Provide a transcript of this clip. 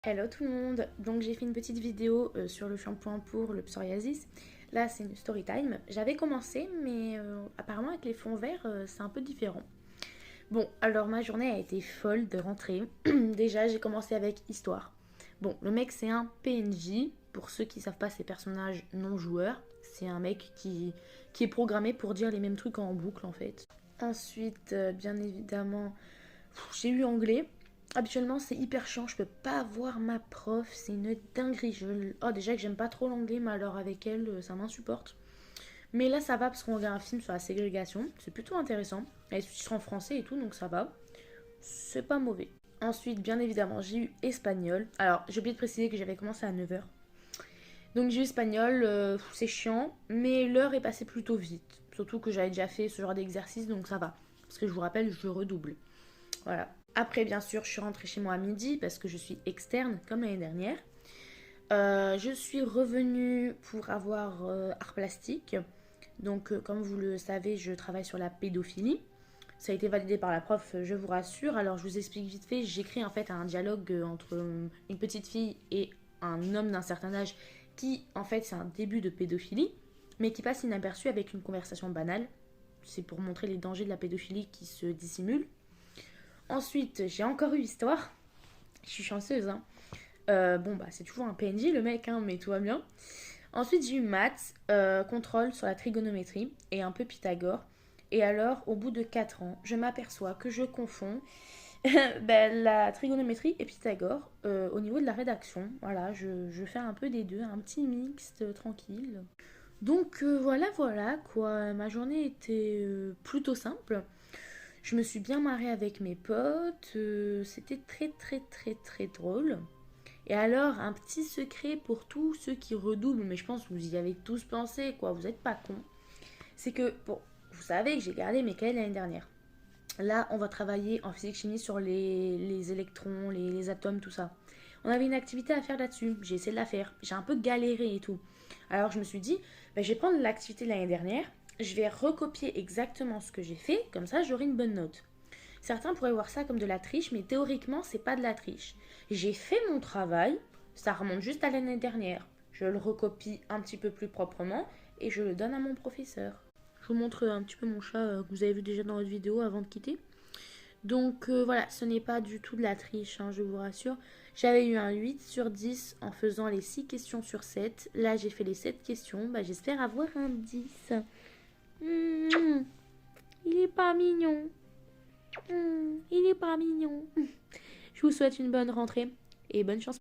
Hello tout le monde, donc j'ai fait une petite vidéo sur le shampoing pour le psoriasis. Là c'est une story time. J'avais commencé mais apparemment avec les fonds verts c'est un peu différent. Bon, alors ma journée a été folle de rentrée. Déjà j'ai commencé avec Histoire. Bon, le mec c'est un PNJ. Pour ceux qui savent pas, c'est personnage non joueur. C'est un mec qui est programmé pour dire les mêmes trucs en boucle en fait. Ensuite, bien évidemment, j'ai eu anglais. Habituellement, c'est hyper chiant. Je peux pas voir ma prof. C'est une dinguerie. Oh, déjà que j'aime pas trop l'anglais, mais alors avec elle, ça m'insupporte. Mais là, ça va parce qu'on regarde un film sur la ségrégation. C'est plutôt intéressant. Elle est en français et tout, donc ça va. C'est pas mauvais. Ensuite, bien évidemment, j'ai eu espagnol. Alors, j'ai oublié de préciser que j'avais commencé à 9h. Donc, j'ai eu espagnol. C'est chiant, mais l'heure est passée plutôt vite. Surtout que j'avais déjà fait ce genre d'exercice, donc ça va. Parce que je vous rappelle, je redouble. Voilà. Après, bien sûr, je suis rentrée chez moi à midi parce que je suis externe, comme l'année dernière. Je suis revenue pour avoir art plastique. Donc, comme vous le savez, je travaille sur la pédophilie. Ça a été validé par la prof, je vous rassure. Alors, je vous explique vite fait. J'écris en fait un dialogue entre une petite fille et un homme d'un certain âge qui, en fait, c'est un début de pédophilie, mais qui passe inaperçu avec une conversation banale. C'est pour montrer les dangers de la pédophilie qui se dissimule. Ensuite, j'ai encore eu Histoire. Je suis chanceuse, hein. Bon, bah, c'est toujours un PNJ, le mec, hein, mais tout va bien. Ensuite, j'ai eu maths, contrôle sur la trigonométrie et un peu Pythagore. Et alors, au bout de 4 ans, je m'aperçois que je confonds ben, la trigonométrie et Pythagore au niveau de la rédaction. Voilà, je fais un peu des deux, un petit mixte tranquille. Donc voilà, quoi. Ma journée était plutôt simple. Je me suis bien marrée avec mes potes. C'était très drôle. Et alors, un petit secret pour tous ceux qui redoublent, mais je pense que vous y avez tous pensé, quoi, vous n'êtes pas cons. C'est que, bon, vous savez que j'ai gardé mes cahiers l'année dernière. Là, on va travailler en physique-chimie sur les électrons, les atomes, tout ça. On avait une activité à faire là-dessus. J'ai essayé de la faire. J'ai un peu galéré et tout. Alors, je me suis dit, ben, je vais prendre l'activité de l'année dernière. Je vais recopier exactement ce que j'ai fait. Comme ça, j'aurai une bonne note. Certains pourraient voir ça comme de la triche, mais théoriquement, c'est pas de la triche. J'ai fait mon travail, ça remonte juste à l'année dernière. Je le recopie un petit peu plus proprement et je le donne à mon professeur. Je vous montre un petit peu mon chat que vous avez vu déjà dans votre vidéo avant de quitter. Donc voilà, ce n'est pas du tout de la triche, hein, je vous rassure. J'avais eu un 8 sur 10 en faisant les 6 questions sur 7. Là, j'ai fait les 7 questions. Bah, j'espère avoir un 10. Il est pas mignon. Il est pas mignon. Je vous souhaite une bonne rentrée et bonne chance.